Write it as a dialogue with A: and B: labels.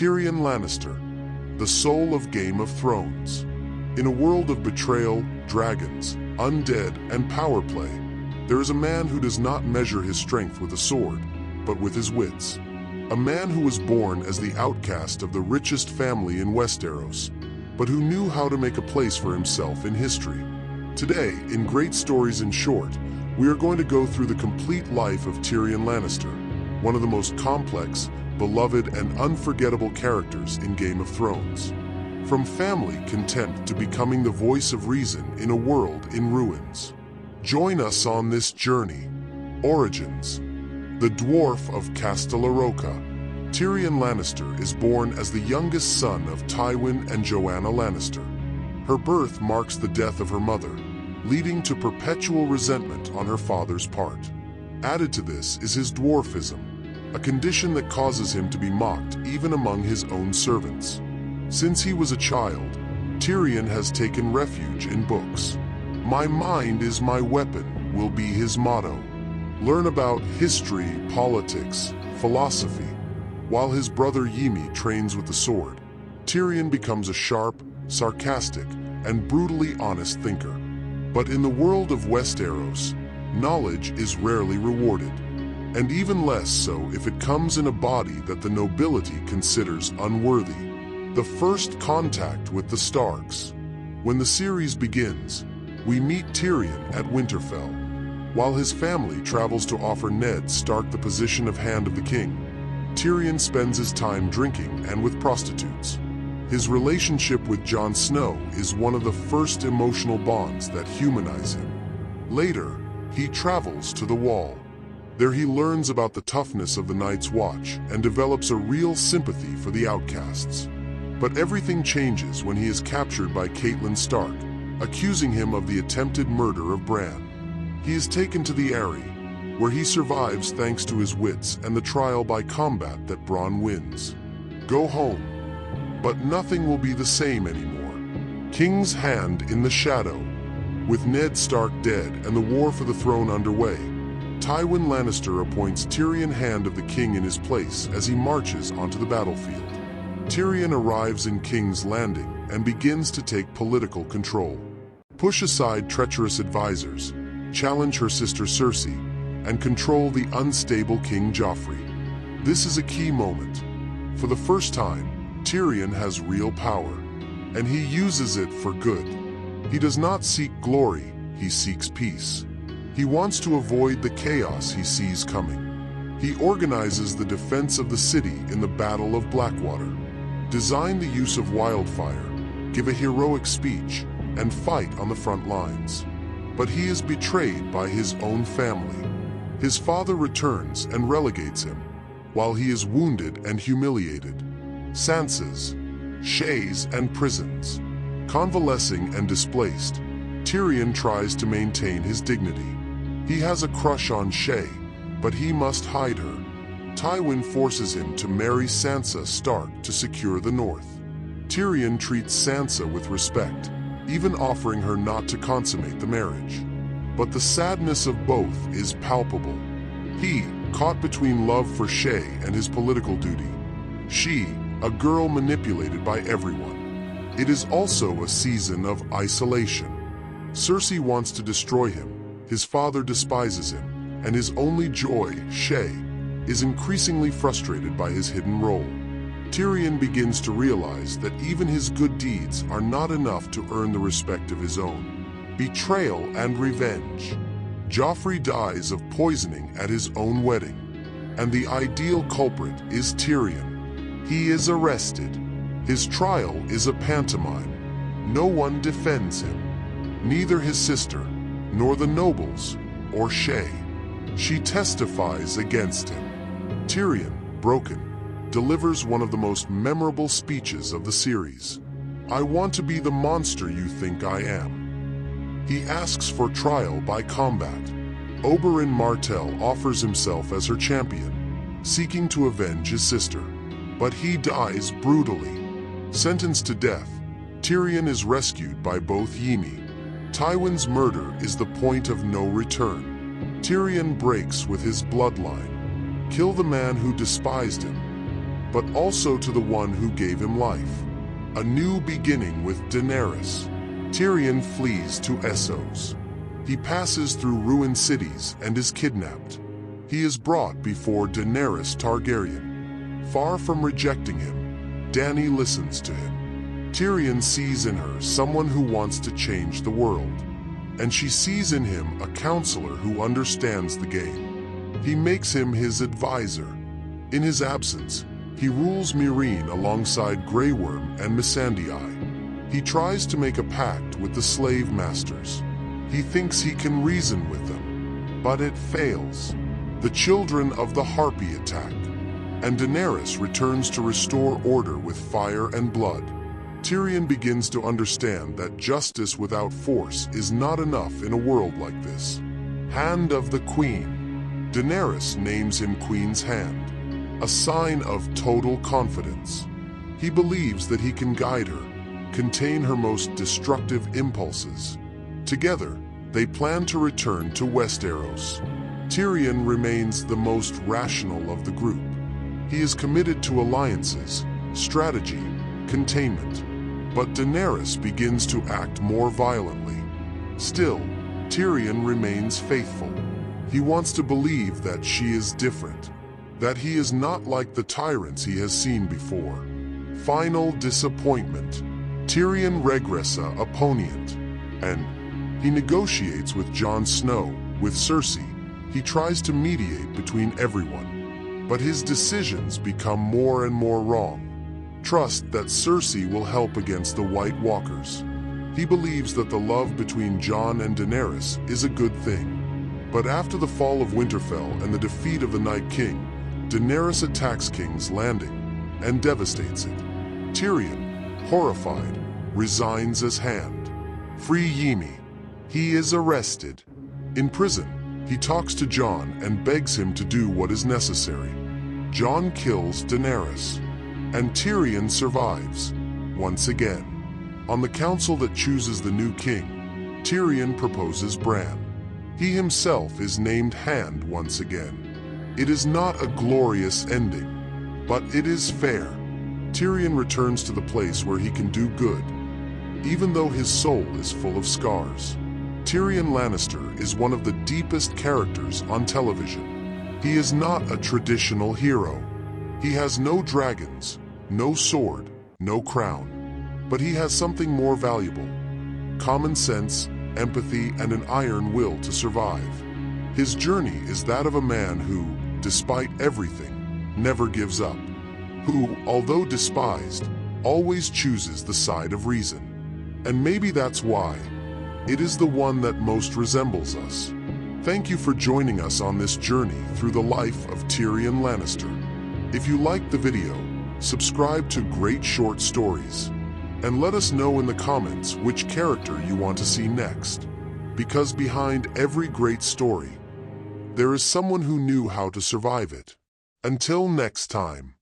A: Tyrion Lannister, the soul of Game of Thrones. In a world of betrayal, dragons, undead, and power play, there is a man who does not measure his strength with a sword, but with his wits. A man who was born as the outcast of the richest family in Westeros, but who knew how to make a place for himself in history. Today, in Great Stories in Short, we are going to go through the complete life of Tyrion Lannister, one of the most complex, beloved, and unforgettable characters in Game of Thrones. From family contempt to becoming the voice of reason in a world in ruins. Join us on this journey. Origins. The dwarf of Casterly Rock. Tyrion Lannister is born as the youngest son of Tywin and Joanna Lannister. Her birth marks the death of her mother, leading to perpetual resentment on her father's part. Added to this is his dwarfism, a condition that causes him to be mocked even among his own servants. Since he was a child, Tyrion has taken refuge in books. "My mind is my weapon" will be his motto. Learn about history, politics, philosophy. While his brother Jaime trains with the sword, Tyrion becomes a sharp, sarcastic, and brutally honest thinker. But in the world of Westeros, knowledge is rarely rewarded, and even less so if it comes in a body that the nobility considers unworthy. The first contact with the Starks. When the series begins, we meet Tyrion at Winterfell. While his family travels to offer Ned Stark the position of Hand of the King, Tyrion spends his time drinking and with prostitutes. His relationship with Jon Snow is one of the first emotional bonds that humanize him. Later, he travels to the Wall. There he learns about the toughness of the Night's Watch and develops a real sympathy for the outcasts. But everything changes when he is captured by Catelyn Stark, accusing him of the attempted murder of Bran. He is taken to the Eyrie, where he survives thanks to his wits and the trial by combat that Bronn wins. Go home. But nothing will be the same anymore. King's Hand in the shadow. With Ned Stark dead and the war for the throne underway, Tywin Lannister appoints Tyrion Hand of the King in his place as he marches onto the battlefield. Tyrion arrives in King's Landing and begins to take political control. Push aside treacherous advisors, challenge her sister Cersei, and control the unstable King Joffrey. This is a key moment. For the first time, Tyrion has real power, and he uses it for good. He does not seek glory, he seeks peace. He wants to avoid the chaos he sees coming. He organizes the defense of the city in the Battle of Blackwater. Design the use of wildfire, give a heroic speech, and fight on the front lines. But he is betrayed by his own family. His father returns and relegates him, while he is wounded and humiliated. Sansa's, Shae's, and prisons. Convalescing and displaced, Tyrion tries to maintain his dignity. He has a crush on Shae, but he must hide her. Tywin forces him to marry Sansa Stark to secure the North. Tyrion treats Sansa with respect, even offering her not to consummate the marriage. But the sadness of both is palpable. He, caught between love for Shae and his political duty. She, a girl manipulated by everyone. It is also a season of isolation. Cersei wants to destroy him, his father despises him, and his only joy, Shae, is increasingly frustrated by his hidden role. Tyrion begins to realize that even his good deeds are not enough to earn the respect of his own. Betrayal and revenge. Joffrey dies of poisoning at his own wedding, and the ideal culprit is Tyrion. He is arrested. His trial is a pantomime. No one defends him. Neither his sister, nor the nobles, or Shae. She testifies against him. Tyrion, broken, delivers one of the most memorable speeches of the series. "I want to be the monster you think I am." He asks for trial by combat. Oberyn Martell offers himself as her champion, seeking to avenge his sister. But he dies brutally. Sentenced to death, Tyrion is rescued by both Jaime. Tywin's murder is the point of no return. Tyrion breaks with his bloodline. Kill the man who despised him. but also to the one who gave him life. A new beginning with Daenerys. Tyrion flees to Essos. He passes through ruined cities and is kidnapped. He is brought before Daenerys Targaryen. Far from rejecting him, Dany listens to him. Tyrion sees in her someone who wants to change the world, and she sees in him a counselor who understands the game. He makes him his advisor. In his absence, he rules Meereen alongside Grey Worm and Missandei. He tries to make a pact with the slave masters. He thinks he can reason with them, but it fails. The children of the Harpy attack, and Daenerys returns to restore order with fire and blood. Tyrion begins to understand that justice without force is not enough in a world like this. Hand of the Queen. Daenerys names him Queen's Hand, a sign of total confidence. He believes that he can guide her, contain her most destructive impulses. Together, they plan to return to Westeros. Tyrion remains the most rational of the group. He is committed to alliances, strategy, containment. But Daenerys begins to act more violently. Still, Tyrion remains faithful. He wants to believe that she is different, that he is not like the tyrants he has seen before. Final disappointment. Tyrion regressa opponent, and he negotiates with Jon Snow. With Cersei, he tries to mediate between everyone, but his decisions become more and more wrong. Trust that Cersei will help against the White Walkers. He believes that the love between Jon and Daenerys is a good thing. But after the fall of Winterfell and the defeat of the Night King, Daenerys attacks King's Landing and devastates it. Tyrion, horrified, resigns as Hand. Free Ymir. He is arrested. In prison, he talks to Jon and begs him to do what is necessary. Jon kills Daenerys, and Tyrion survives, once again. On the council that chooses the new king, Tyrion proposes Bran. He himself is named Hand once again. It is not a glorious ending, but it is fair. Tyrion returns to the place where he can do good, even though his soul is full of scars. Tyrion Lannister is one of the deepest characters on television. He is not a traditional hero. He has no dragons, no sword, no crown. But he has something more valuable: common sense, empathy, and an iron will to survive. His journey is that of a man who, despite everything, never gives up. Who, although despised, always chooses the side of reason. And maybe that's why it is the one that most resembles us. Thank you for joining us on this journey through the life of Tyrion Lannister. If you liked the video, subscribe to Great Short Stories, and let us know in the comments which character you want to see next. Because behind every great story, there is someone who knew how to survive it. Until next time.